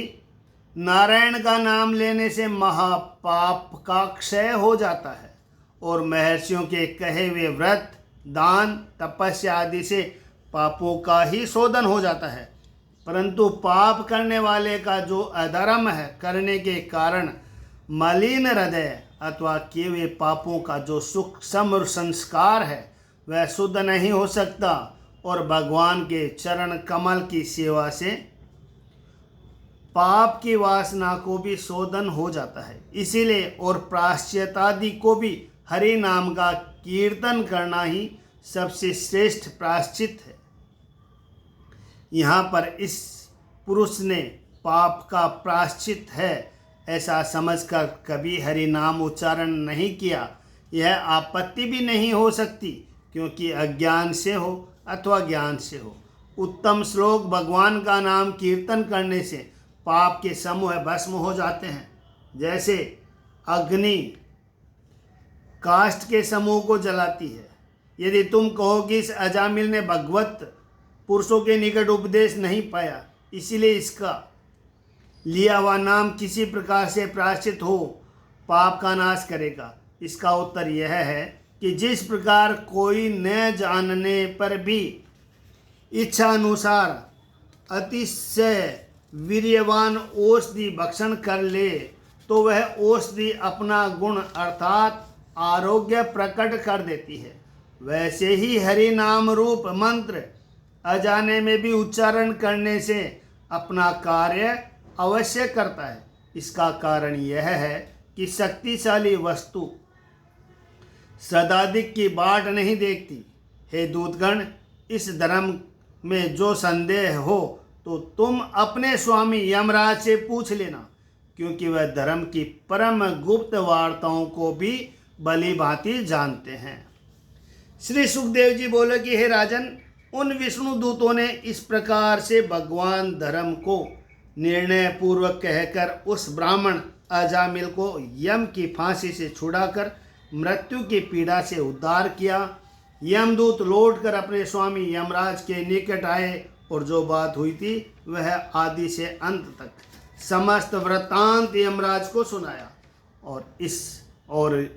Speaker 1: नारायण का नाम लेने से महापाप का क्षय हो जाता है और महर्षियों के कहे हुए व्रत दान तपस्या आदि से पापों का ही शोधन हो जाता है। परंतु पाप करने वाले का जो अधर्म है करने के कारण मलिन हृदय अथवा किए हुए पापों का जो सूक्ष्म संस्कार है वह शुद्ध नहीं हो सकता और भगवान के चरण कमल की सेवा से पाप की वासना को भी शोधन हो जाता है। इसीलिए और प्रायश्चितादि को भी हरि नाम का कीर्तन करना ही सबसे श्रेष्ठ प्रायश्चित है। यहाँ पर इस पुरुष ने पाप का प्रायश्चित है ऐसा समझकर कभी हरि नाम उच्चारण नहीं किया, यह आपत्ति भी नहीं हो सकती, क्योंकि अज्ञान से हो अथवा ज्ञान से हो। उत्तम श्लोक भगवान का नाम कीर्तन करने से पाप के समूह भस्म हो जाते हैं। जैसे अग्नि काष्ठ के समूह को जलाती है। यदि तुम कहो कि इस अजामिल ने भगवत पुरुषों के निकट उपदेश नहीं पाया, इसीलिए इसका लिया हुआ नाम किसी प्रकार से प्रायश्चित हो पाप का नाश करेगा, इसका उत्तर यह है कि जिस प्रकार कोई न जानने पर भी इच्छा अनुसार अतिशय वीर्यवान औषधि भक्षण कर ले तो वह औषधि अपना गुण अर्थात आरोग्य प्रकट कर देती है, वैसे ही हरि नाम रूप मंत्र अजाने में भी उच्चारण करने से अपना कार्य अवश्य करता है। इसका कारण यह है कि शक्तिशाली वस्तु सदाधिक की बाट नहीं देखती। हे दूतगण, इस धर्म में जो संदेह हो तो तुम अपने स्वामी यमराज से पूछ लेना, क्योंकि वह धर्म की परम गुप्त वार्ताओं को भी भली भांति जानते हैं। श्री सुखदेव जी बोले कि हे राजन, उन विष्णु दूतों ने इस प्रकार से भगवान धर्म को निर्णय पूर्वक कहकर उस ब्राह्मण अजामिल को यम की फांसी से छुड़ाकर मृत्यु की पीड़ा से उद्धार किया। यमदूत लौटकर अपने स्वामी यमराज के निकट आए और जो बात हुई थी वह आदि से अंत तक समस्त वृत्तांत यमराज को सुनाया। और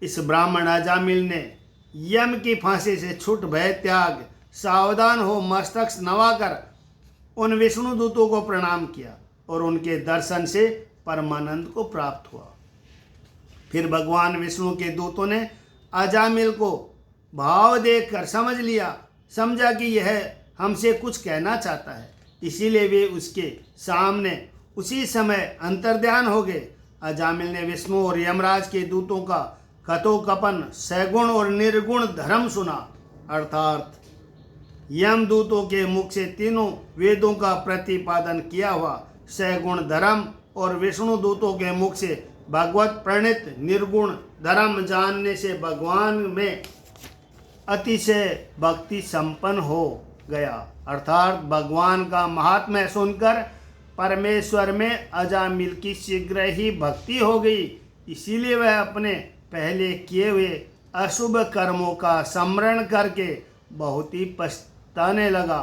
Speaker 1: इस ब्राह्मण अजामिल ने यम की फांसी से छूट भय त्याग सावधान हो मस्तक नवाकर उन विष्णु दूतों को प्रणाम किया और उनके दर्शन से परमानंद को प्राप्त हुआ। फिर भगवान विष्णु के दूतों ने अजामिल को भाव देखकर समझा कि यह हमसे कुछ कहना चाहता है, इसीलिए वे उसके सामने उसी समय अंतर्ध्यान हो गए। अजामिल ने विष्णु और यमराज के दूतों का कथोकपन सगुण और निर्गुण धर्म सुना, अर्थात यमदूतों के मुख से तीनों वेदों का प्रतिपादन किया हुआ सगुण धर्म और विष्णु दूतों के मुख से भगवत प्रणीत निर्गुण धर्म जानने से भगवान में अतिशय भक्ति संपन्न हो गया, अर्थात भगवान का महात्म्य सुनकर परमेश्वर में अजामिल की शीघ्र ही भक्ति हो गई। इसीलिए वह अपने पहले किए हुए अशुभ कर्मों का स्मरण करके बहुत ही पछताने लगा।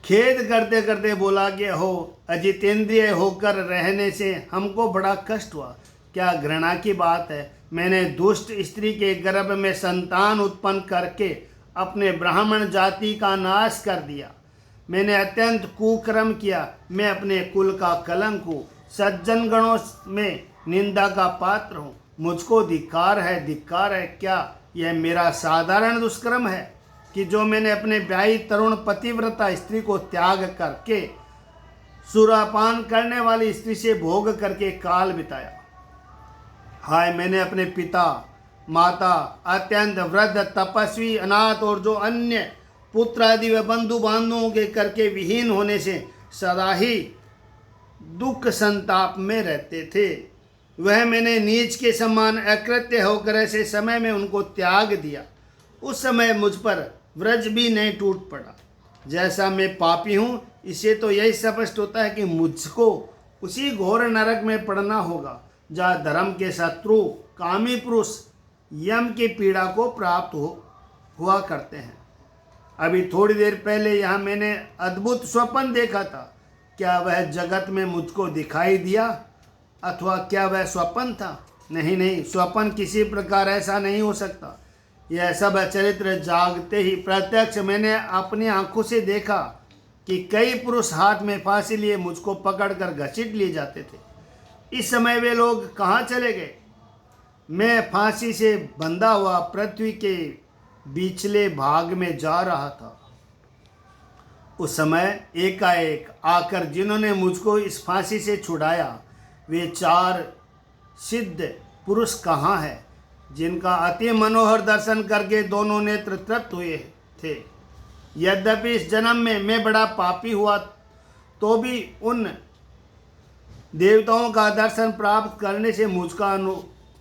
Speaker 1: खेद करते करते बोला कि हो अजितेंद्रिय होकर रहने से हमको बड़ा कष्ट हुआ। क्या घृणा की बात है, मैंने दुष्ट स्त्री के गर्भ में संतान उत्पन्न करके अपने ब्राह्मण जाति का नाश कर दिया। मैंने अत्यंत कुकर्म किया, मैं अपने कुल का कलंक हूँ, सज्जन गणों में निंदा का पात्र हूँ। मुझको धिक्कार है। क्या यह मेरा साधारण दुष्कर्म है कि जो मैंने अपने ब्याही तरुण पतिव्रता स्त्री को त्याग करके सुरापान करने वाली स्त्री से भोग करके काल बिताया। हाय, मैंने अपने पिता माता अत्यंत वृद्ध तपस्वी अनाथ और जो अन्य पुत्र आदि व बंधु बांधवों के करके विहीन होने से सदा ही दुख संताप में रहते थे, वह मैंने नीच के समान अकृत्य होकर ऐसे समय में उनको त्याग दिया। उस समय मुझ पर व्रज भी नहीं टूट पड़ा। जैसा मैं पापी हूँ, इससे तो यही स्पष्ट होता है कि मुझको उसी घोर नरक में पड़ना होगा जहाँ धर्म के शत्रु कामी पुरुष यम की पीड़ा को प्राप्त हुआ करते हैं। अभी थोड़ी देर पहले यहाँ मैंने अद्भुत स्वप्न देखा था। क्या वह जगत में मुझको दिखाई दिया अथवा क्या वह स्वप्न था? नहीं, स्वप्न किसी प्रकार ऐसा नहीं हो सकता। यह सब चरित्र जागते ही प्रत्यक्ष मैंने अपनी आंखों से देखा कि कई पुरुष हाथ में फांसी लिए मुझको पकड़कर घसीट लिए जाते थे। इस समय वे लोग कहाँ चले गए? मैं फांसी से बंधा हुआ पृथ्वी के बीचले भाग में जा रहा था। उस समय एकाएक आकर जिन्होंने मुझको इस फांसी से छुड़ाया, वे 4 सिद्ध पुरुष कहाँ हैं, जिनका अति मनोहर दर्शन करके दोनों नेत्र तृप्त हुए थे। यद्यपि इस जन्म में मैं बड़ा पापी हुआ तो भी उन देवताओं का दर्शन प्राप्त करने से मुझका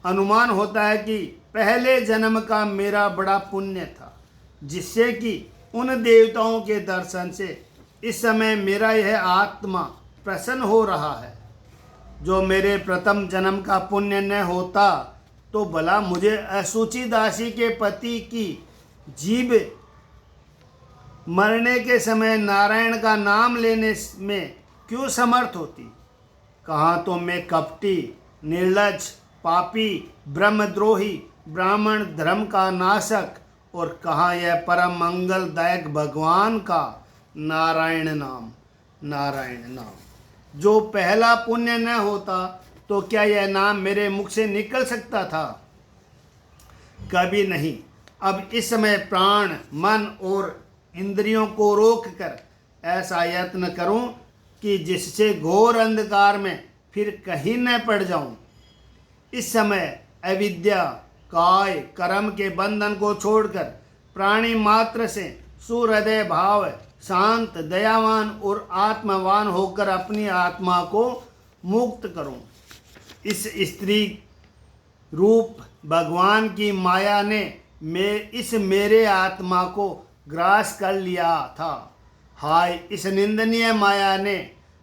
Speaker 1: अनुमान होता है कि पहले जन्म का मेरा बड़ा पुण्य था, जिससे कि उन देवताओं के दर्शन से इस समय मेरा यह आत्मा प्रसन्न हो रहा है। जो मेरे प्रथम जन्म का पुण्य न होता तो भला मुझे असूची दासी के पति की जीभ मरने के समय नारायण का नाम लेने में क्यों समर्थ होती? कहाँ तो मैं कपटी, निर्लज, पापी, ब्रह्मद्रोही, ब्राह्मण धर्म का नाशक, और कहाँ यह परम मंगलदायक भगवान का नारायण नाम। जो पहला पुण्य न होता तो क्या यह नाम मेरे मुख से निकल सकता था? कभी नहीं। अब इस समय प्राण, मन और इंद्रियों को रोककर ऐसा यत्न करूं कि जिससे घोर अंधकार में फिर कहीं न पड़ जाऊं। इस समय अविद्या, काय, कर्म के बंधन को छोड़कर प्राणी मात्र से सुहृदय भाव शांत, दयावान और आत्मवान होकर अपनी आत्मा को मुक्त करूं। इस स्त्री रूप भगवान की माया ने इस मेरे आत्मा को ग्रास कर लिया था। हाय, इस निंदनीय माया ने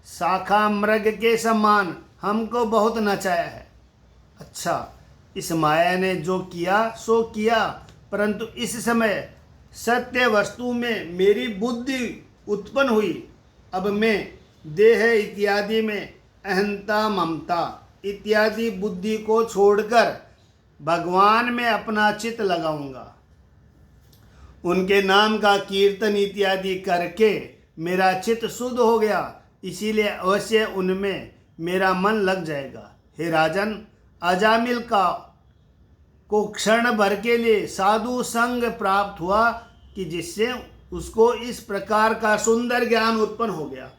Speaker 1: शाखा मृग के समान हमको बहुत नचाया है। अच्छा, इस माया ने जो किया सो किया, परंतु इस समय सत्य वस्तु में मेरी बुद्धि उत्पन्न हुई। अब मैं देह इत्यादि में अहंता, ममता इत्यादि बुद्धि को छोड़कर भगवान में अपना चित्त लगाऊंगा। उनके नाम का कीर्तन इत्यादि करके मेरा चित्त शुद्ध हो गया, इसीलिए अवश्य उनमें मेरा मन लग जाएगा। हे राजन, अजामिल को क्षण भर के लिए साधु संग प्राप्त हुआ कि जिससे उसको इस प्रकार का सुंदर ज्ञान उत्पन्न हो गया।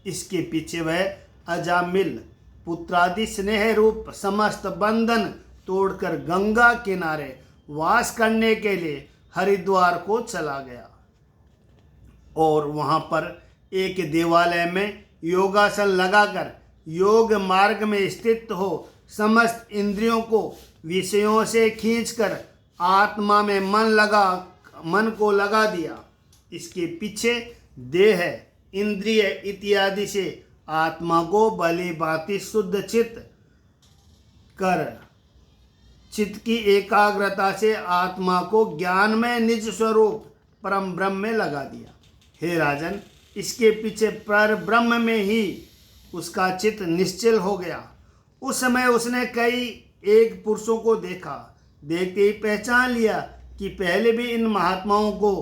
Speaker 1: इसके पीछे वह अजामिल पुत्रादि स्नेह रूप समस्त बंधन तोड़कर गंगा किनारे वास करने के लिए हरिद्वार को चला गया और वहां पर एक देवालय में योगासन लगाकर योग मार्ग में स्थित हो समस्त इंद्रियों को विषयों से खींचकर आत्मा में मन को लगा दिया। इसके पीछे देह, इंद्रिय इत्यादि से आत्मा को भली भांति शुद्ध चित्त की एकाग्रता से आत्मा को ज्ञान में निज स्वरूप परम ब्रह्म में लगा दिया। हे राजन, इसके पीछे पर ब्रह्म में ही उसका चित्त निश्चल हो गया। उस समय उसने कई एक पुरुषों को देखा। देखते ही पहचान लिया कि पहले भी इन महात्माओं को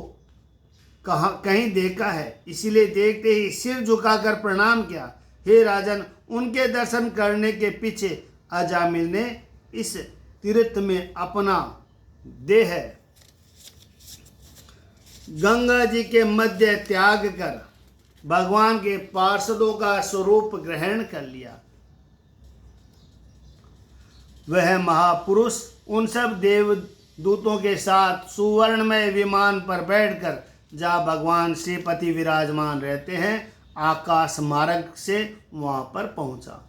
Speaker 1: कहीं देखा है, इसीलिए देखते ही सिर झुकाकर प्रणाम किया। हे राजन, उनके दर्शन करने के पीछे अजामिल ने इस तीर्थ में अपना देह गंगा जी के मध्य त्याग कर भगवान के पार्षदों का स्वरूप ग्रहण कर लिया। वह महापुरुष उन सब देवदूतों के साथ सुवर्णमय विमान पर बैठकर जहाँ भगवान श्रीपति विराजमान रहते हैं आकाश मार्ग से वहां पर पहुंचा।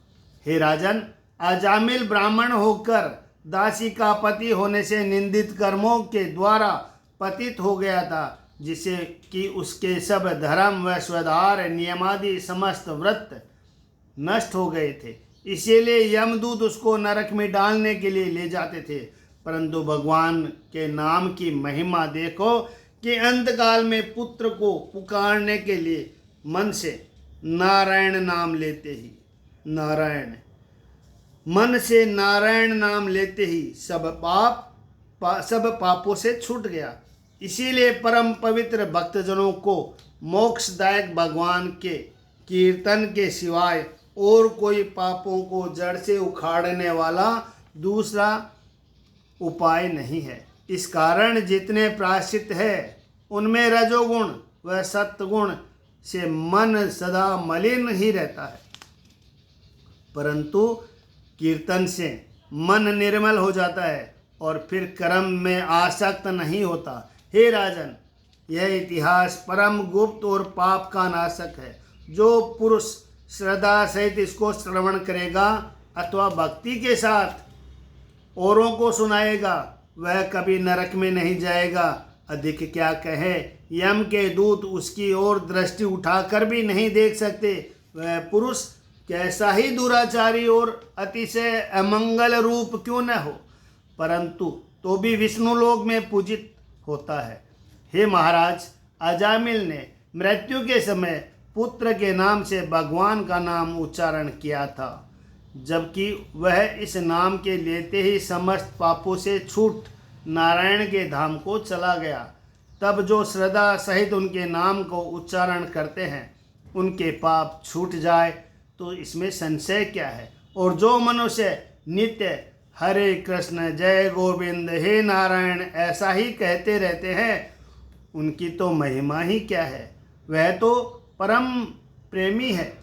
Speaker 1: हे राजन, अजामिल ब्राह्मण होकर दासी का पति होने से निंदित कर्मों के द्वारा पतित हो गया था, जिससे कि उसके सब धर्म व स्वधार नियमादि समस्त व्रत नष्ट हो गए थे। इसीलिए यमदूत उसको नरक में डालने के लिए ले जाते थे। परंतु भगवान के नाम की महिमा देखो कि अंतकाल में पुत्र को पुकारने के लिए मन से नारायण नाम लेते ही नारायण नाम लेते ही सब पापों से छूट गया। इसीलिए परम पवित्र भक्तजनों को मोक्षदायक भगवान के कीर्तन के सिवाय और कोई पापों को जड़ से उखाड़ने वाला दूसरा उपाय नहीं है। इस कारण जितने प्रायश्चित है उनमें रजोगुण व सत्वगुण से मन सदा मलिन ही रहता है, परंतु कीर्तन से मन निर्मल हो जाता है और फिर कर्म में आसक्त नहीं होता। हे राजन, यह इतिहास परम गुप्त और पाप का नाशक है। जो पुरुष श्रद्धा सहित इसको श्रवण करेगा अथवा भक्ति के साथ औरों को सुनाएगा वह कभी नरक में नहीं जाएगा। अधिक क्या कहे, यम के दूत उसकी ओर दृष्टि उठाकर भी नहीं देख सकते। वह पुरुष कैसा ही दुराचारी और अतिशय अमंगल रूप क्यों न हो, परंतु तो भी विष्णु लोक में पूजित होता है। हे महाराज, अजामिल ने मृत्यु के समय पुत्र के नाम से भगवान का नाम उच्चारण किया था, जबकि वह इस नाम के लेते ही समस्त पापों से छूट नारायण के धाम को चला गया। तब जो श्रद्धा सहित उनके नाम को उच्चारण करते हैं उनके पाप छूट जाए तो इसमें संशय क्या है। और जो मनुष्य नित्य हरे कृष्ण जय गोविंद हे नारायण ऐसा ही कहते रहते हैं उनकी तो महिमा ही क्या है, वह तो परम प्रेमी है।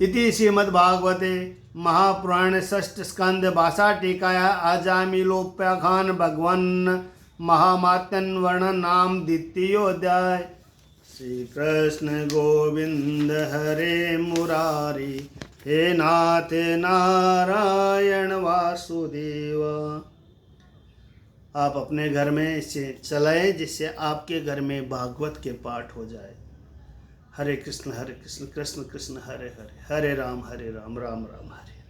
Speaker 1: इति श्रीमद्भागवते महापुराण षष्ठ स्कंद भाषा टीकाया अजामिलोप्याख्यान भगवन् महामात्यन वर्णन नाम द्वितीयोऽध्याय। श्री कृष्ण गोविंद हरे मुरारी, हे नाथ नारायण वासुदेव। आप अपने घर में इसे चलाएं जिससे आपके घर में भागवत के पाठ हो जाए। हरे कृष्ण कृष्ण कृष्ण हरे हरे, हरे राम राम राम हरे।